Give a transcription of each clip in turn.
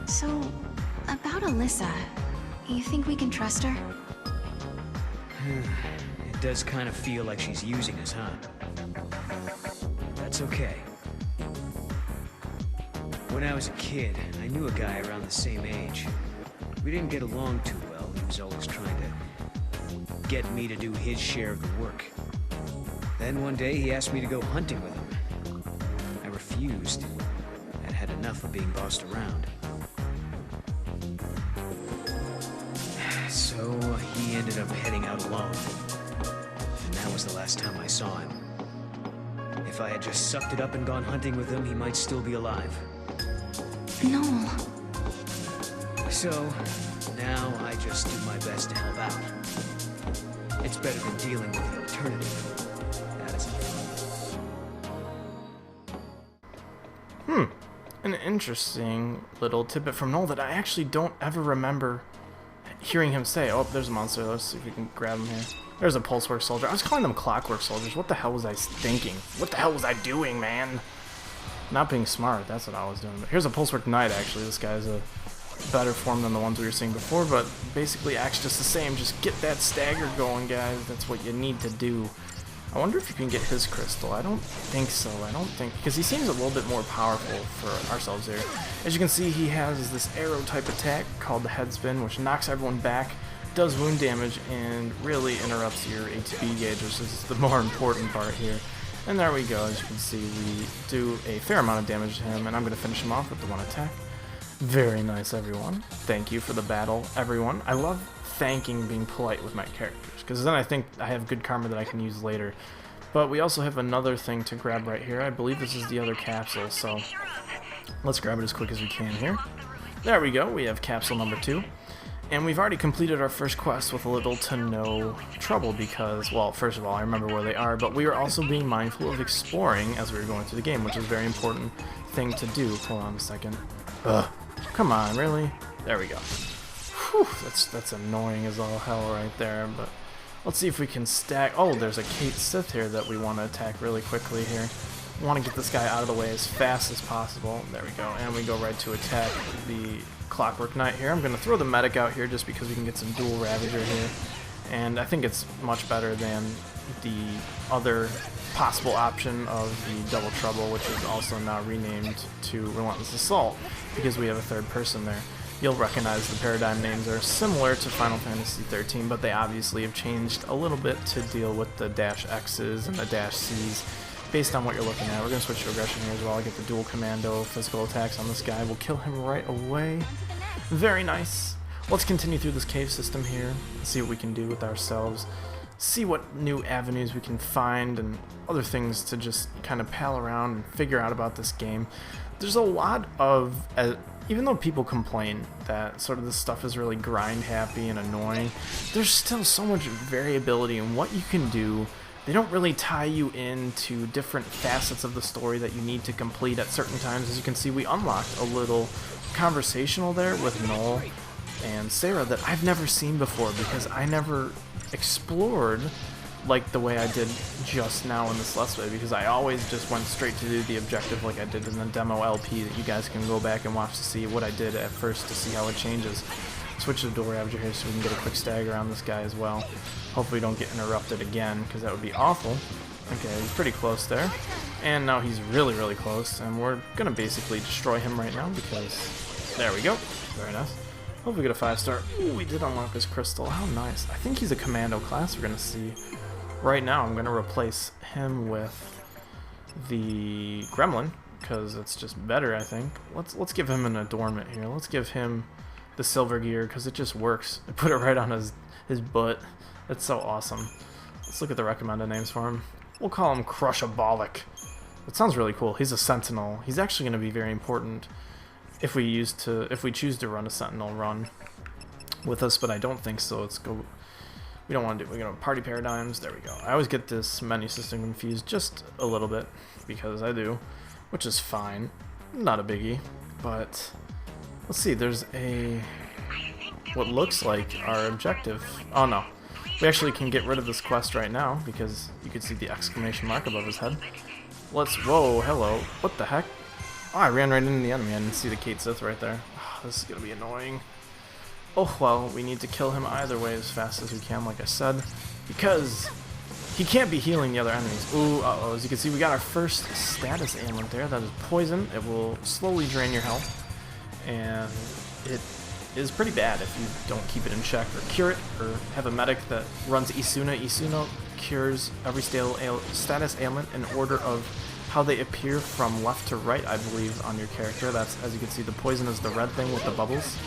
So, about Alyssa, you think we can trust her? It does kind of feel like she's using us, huh? That's okay. When I was a kid, I knew a guy around the same age. We didn't get along too well. He was always trying to get me to do his share of the work. Then one day he asked me to go hunting with him. I refused. I'd had enough of being bossed around. So he ended up heading out alone. And that was the last time I saw him. If I had just sucked it up and gone hunting with him, he might still be alive. No. So, now I just do my best to help out. It's better than dealing with an alternative. That isn't fun. An interesting little tidbit from Noel that I actually don't ever remember hearing him say. Oh, there's a monster. Let's see if we can grab him here. There's a pulsework soldier. I was calling them clockwork soldiers. What the hell was I thinking? What the hell was I doing, man? Not being smart. That's what I was doing. But here's a pulsework knight, actually. This guy's a better form than the ones we were seeing before, but basically acts just the same. Just get that stagger going, guys. That's what you need to do. I wonder if you can get his crystal. I don't think so. I don't think, because he seems a little bit more powerful for ourselves here. As you can see, he has this arrow type attack called the head spin, which knocks everyone back, does wound damage, and really interrupts your HP gauge, which is the more important part here. And there we go. As you can see, we do a fair amount of damage to him, and I'm going to finish him off with the one attack. Very nice, everyone. Thank you for the battle, everyone. I love thanking, being polite with my characters, because then I think I have good karma that I can use later. But we also have another thing to grab right here. I believe this is the other capsule, so let's grab it as quick as we can here. There we go. We have capsule number 2. And we've already completed our first quest with little to no trouble because, well, first of all, I remember where they are, but we were also being mindful of exploring as we were going through the game, which is a very important thing to do. Hold on a second. Ugh. Come on, really? There we go. Whew, that's annoying as all hell right there, but let's see if we can stack. Oh, there's a Kate Sith here that we want to attack really quickly here. We want to get this guy out of the way as fast as possible. There we go, and we go right to attack the Clockwork Knight here. I'm going to throw the medic out here just because we can get some dual Ravager here, and I think it's much better than the other possible option of the Double Trouble, which is also now renamed to Relentless Assault because we have a third person there. You'll recognize the paradigm names are similar to Final Fantasy XIII, but they obviously have changed a little bit to deal with the -X's and the -C's based on what you're looking at. We're going to switch to aggression here as well. I get the dual commando physical attacks on this guy. We'll kill him right away. Very nice. Let's continue through this cave system here, see what we can do with ourselves, see what new avenues we can find and other things to just kind of pal around and figure out about this game. There's a lot of, even though people complain that sort of this stuff is really grind happy and annoying, there's still so much variability in what you can do. They don't really tie you into different facets of the story that you need to complete at certain times. As you can see, we unlocked a little conversational there with Noel and Sarah that I've never seen before because I never explored like the way I did just now in this Let's Play, because I always just went straight to do the objective like I did in the demo LP that you guys can go back and watch to see what I did at first to see how it changes. Switch to the dual Ravager here so we can get a quick stagger on this guy as well. Hopefully we don't get interrupted again, because that would be awful. Okay, he's pretty close there. And now he's really, really close, and we're going to basically destroy him right now because... There we go. Very nice. Hopefully we get a 5-star. Ooh, we did unlock his crystal. How nice. I think he's a commando class we're going to see. Right now I'm going to replace him with the Gremlin, because it's just better, I think. Let's give him an adornment here. Let's give him the silver gear, because it just works. I put it right on his butt. It's so awesome. Let's look at the recommended names for him. We'll call him Crushabolic. That sounds really cool. He's a Sentinel. He's actually going to be very important if we choose to run a Sentinel run with us, but I don't think so. Let's go. We don't want to do. We're going to party paradigms. There we go. I always get this menu system confused just a little bit because I do, which is fine. Not a biggie, but let's see. There's a what looks like our objective. Oh no. We actually can get rid of this quest right now because you can see the exclamation mark above his head. Whoa, hello. What the heck? Oh, I ran right into the enemy. I didn't see the Kate Sith right there. Oh, this is gonna be annoying. Oh well, we need to kill him either way as fast as we can, like I said, because he can't be healing the other enemies. Ooh, uh-oh, as you can see, we got our first status ailment there. That is poison. It will slowly drain your health, and it is pretty bad if you don't keep it in check or cure it, or have a medic that runs Isuna. Isuna cures every status ailment in order of how they appear from left to right, I believe, on your character. That's, as you can see, the poison is the red thing with the bubbles.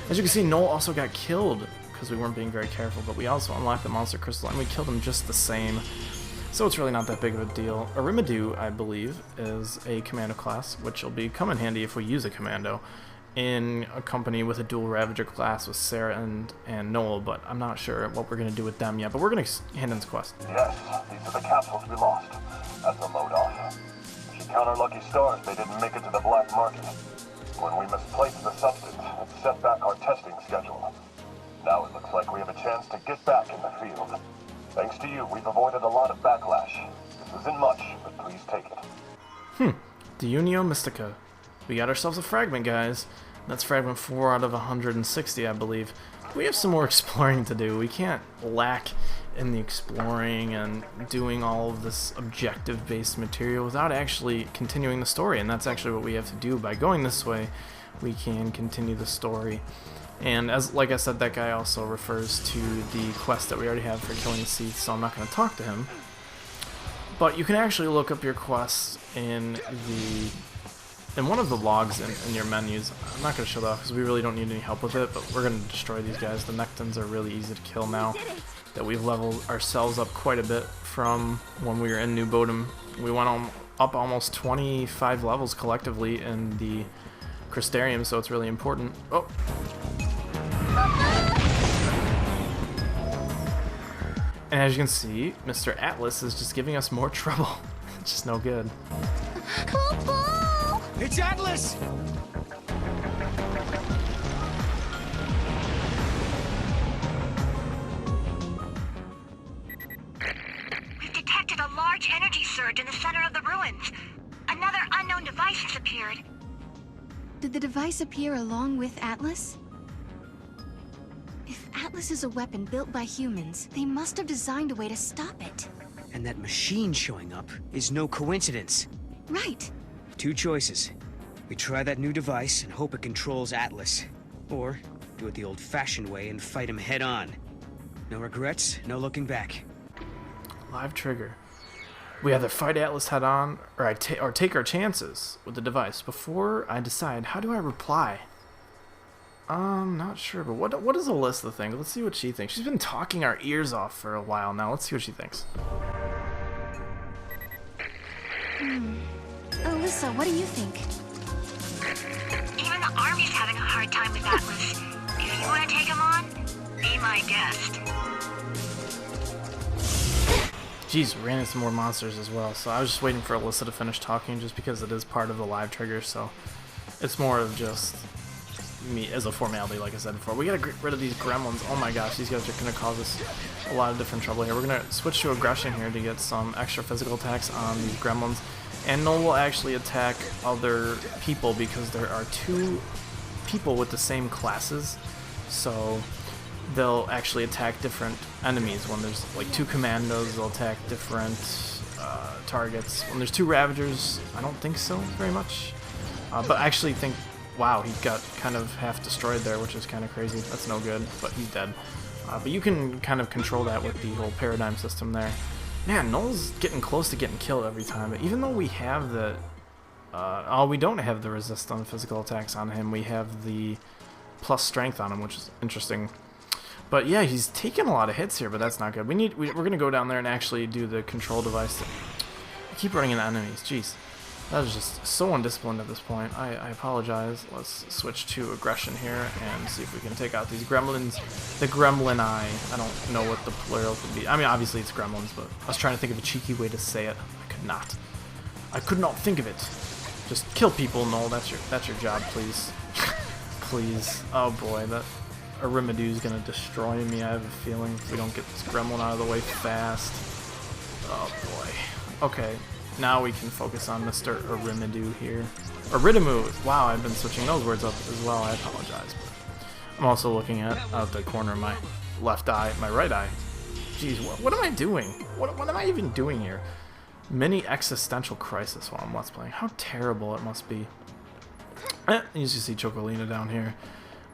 As you can see, Noel also got killed because we weren't being very careful, but we also unlocked the monster crystal and we killed him just the same. So it's really not that big of a deal. Arimadou, I believe, is a commando class, which will be come in handy if we use a commando in a company with a dual Ravager class with Sarah and Noel, but I'm not sure what we're going to do with them yet, but we're going to hand in this quest. Yes, these are the capsules we lost. That's the load-off. We should count our lucky stars they didn't make it to the black market. When we misplaced the substance, it set back our testing schedule. Now it looks like we have a chance to get back in the field. Thanks to you, we've avoided a lot of backlash. This isn't much, but please take it. The Unio Mystica. We got ourselves a fragment, guys. That's fragment 4 out of 160, I believe. We have some more exploring to do. We can't lack in the exploring and doing all of this objective-based material without actually continuing the story, and that's actually what we have to do. By going this way, we can continue the story. And as like I said, that guy also refers to the quest that we already have for killing the Seath, so I'm not going to talk to him. But you can actually look up your quests in one of the logs in your menus. I'm not going to show that off because we really don't need any help with it, but we're going to destroy these guys. The Nectons are really easy to kill now that we've leveled ourselves up quite a bit from when we were in New Bodom. We went up almost 25 levels collectively in the Crystarium, so it's really important. Oh! And as you can see, Mr. Atlas is just giving us more trouble. It's just no good. It's Atlas! We've detected a large energy surge in the center of the ruins. Another unknown device has appeared. Did the device appear along with Atlas? If Atlas is a weapon built by humans, they must have designed a way to stop it. And that machine showing up is no coincidence. Right. Two choices. We try that new device and hope it controls Atlas. Or do it the old-fashioned way and fight him head-on. No regrets, no looking back. Live trigger. We either fight Atlas head-on, or take our chances with the device. Before I decide, how do I reply? I'm not sure, but what is Alyssa think? Let's see what she thinks. She's been talking our ears off for a while now. Let's see what she thinks. Alyssa, what do you think? Even the army's having a hard time with Atlas. If you want to take him on, be my guest. Jeez, we ran into more monsters as well, so I was just waiting for Alyssa to finish talking just because it is part of the live trigger, so it's more of just me as a formality, like I said before. We gotta get rid of these gremlins. Oh my gosh, these guys are gonna cause us a lot of different trouble here. We're gonna switch to aggression here to get some extra physical attacks on these gremlins, and Noel will actually attack other people because there are two people with the same classes, so they'll actually attack different enemies. When there's like two commandos, they'll attack different targets. When there's two Ravagers, I don't think so very much, but I actually think, wow, he got kind of half destroyed there, which is kind of crazy. That's no good, but he's dead. But you can kind of control that with the whole paradigm system there. Man, Noel's getting close to getting killed every time, but even though we have the we don't have the resist on physical attacks on him, we have the plus strength on him, which is interesting. But yeah, he's taking a lot of hits here, but that's not good. We're gonna go down there and actually do the control device. I keep running into enemies. Jeez, that is just so undisciplined at this point. I apologize. Let's switch to aggression here and see if we can take out these gremlins. The gremlin eye. I don't know what the plural could be. I mean, obviously it's gremlins, but I was trying to think of a cheeky way to say it. I could not. I could not think of it. Just kill people, Noel. That's your job, please. Please. Oh boy, that Arimadou's gonna destroy me. I have a feeling if we don't get this gremlin out of the way fast. Oh boy. Okay, now we can focus on Mr. Arimadou here. Iridimu. Wow, I've been switching those words up as well. I apologize. But I'm also looking at out the corner of my left eye, my right eye. Jeez, what am I doing? What am I even doing here? Mini existential crisis while I'm Let's Playing. How terrible it must be. You just see Chocolina down here.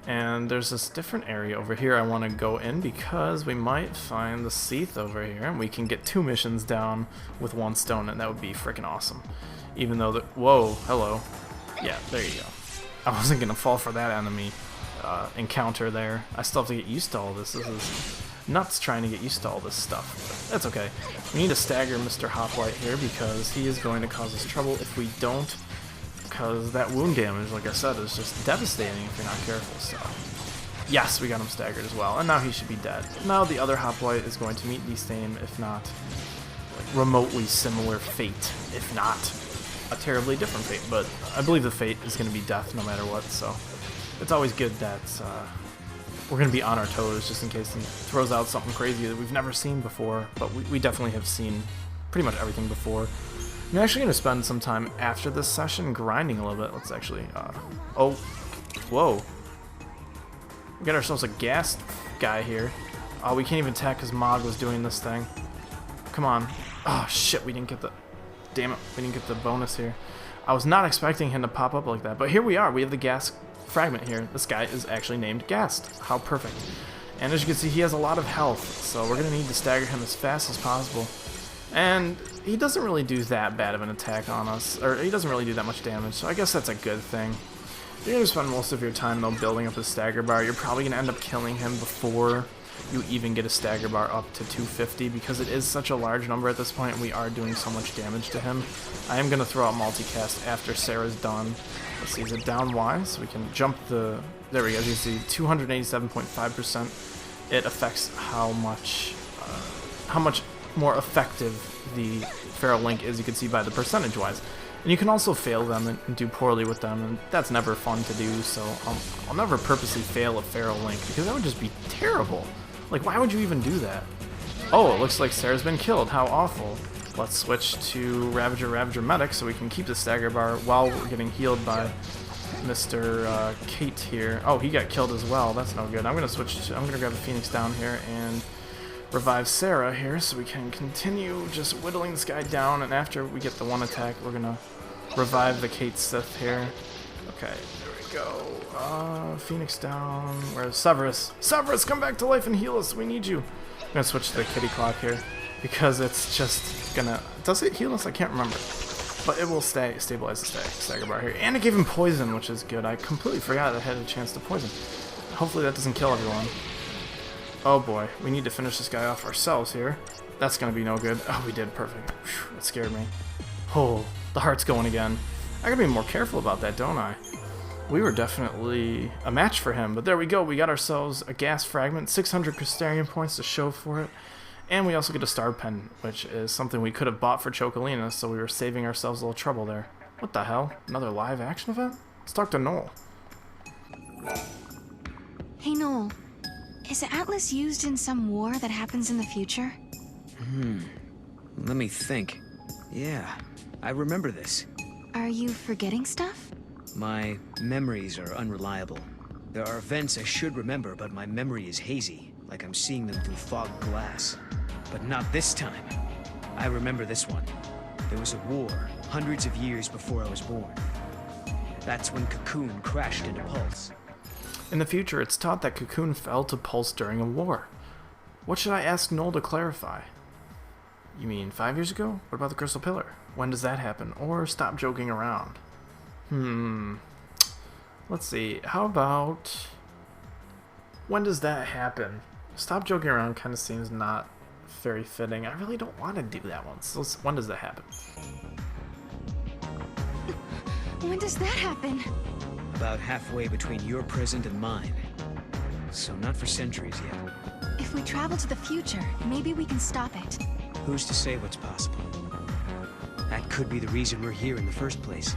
And there's this different area over here I want to go in because we might find the Seath over here. And we can get 2 missions down with 1 stone, and that would be freaking awesome. Even though the... Whoa, hello. Yeah, there you go. I wasn't going to fall for that enemy encounter there. I still have to get used to all this. This is nuts trying to get used to all this stuff. But that's okay. We need to stagger Mr. Hoplite here because he is going to cause us trouble if we don't. Because that wound damage, like I said, is just devastating if you're not careful. So, yes, we got him staggered as well, and now he should be dead. Now the other Hoplite is going to meet the same, if not like, remotely similar fate, if not a terribly different fate. But I believe the fate is going to be death no matter what. So it's always good that we're going to be on our toes just in case he throws out something crazy that we've never seen before. But we definitely have seen pretty much everything before. I'm actually going to spend some time after this session grinding a little bit. Let's actually, oh, whoa. We got ourselves a gas guy here. Oh, we can't even attack because Mog was doing this thing. Come on. Oh, shit, we didn't get the, damn it, we didn't get the bonus here. I was not expecting him to pop up like that, but here we are. We have the gas fragment here. This guy is actually named Gast. How perfect. And as you can see, he has a lot of health, so we're going to need to stagger him as fast as possible. And he doesn't really do that bad of an attack on us, or he doesn't really do that much damage, so I guess that's a good thing. You're going to spend most of your time, though, building up his stagger bar. You're probably going to end up killing him before you even get a stagger bar up to 250, because it is such a large number at this point, and we are doing so much damage to him. I am going to throw out multicast after Sarah's done. Let's see, is it down Y? So we can jump the... There we go, as you see, 287.5%. It affects how much more effective the Feral Link is, you can see by the percentage-wise. And you can also fail them and do poorly with them, and that's never fun to do, so I'll never purposely fail a Feral Link, because that would just be terrible. Like, why would you even do that? Oh, it looks like Sarah's been killed. How awful. Let's switch to Ravager Medic so we can keep the stagger bar while we're getting healed by Mr. Kate here. Oh, he got killed as well. That's no good. I'm going to grab a Phoenix down here and revive Sarah here so we can continue just whittling this guy down, and after we get the one attack, we're gonna revive the Kate Sith here. Okay, there we go. Phoenix down. Where's Severus? Severus, come back to life and heal us. We need you. I'm gonna switch to the kitty clock here because it's just gonna... Does it heal us? I can't remember. But it will stabilize the stagger bar here. And it gave him poison, which is good. I completely forgot I had a chance to poison. Hopefully that doesn't kill everyone. Oh boy, we need to finish this guy off ourselves here. That's gonna be no good. Oh, we did, perfect. Whew, that scared me. Oh, the heart's going again. I gotta be more careful about that, don't I? We were definitely a match for him, but there we go. We got ourselves a gas fragment, 600 Crystarian points to show for it, and we also get a star pen, which is something we could have bought for Chocolina, so we were saving ourselves a little trouble there. What the hell? Another live action event? Let's talk to Noel. Hey, Noel. Is the Atlas used in some war that happens in the future? Let me think. Yeah, I remember this. Are you forgetting stuff? My memories are unreliable. There are events I should remember, but my memory is hazy, like I'm seeing them through fogged glass. But not this time. I remember this one. There was a war, hundreds of years before I was born. That's when Cocoon crashed into Pulse. In the future, it's taught that Cocoon fell to Pulse during a war. What should I ask Noel to clarify? You mean 5 years ago? What about the Crystal Pillar? When does that happen? Or stop joking around? Let's see. How about... When does that happen? Stop joking around kind of seems not very fitting. I really don't want to do that one. So when does that happen? When does that happen? About halfway between your present and mine. So not for centuries yet. If we travel to the future, maybe we can stop it. Who's to say what's possible? That could be the reason we're here in the first place.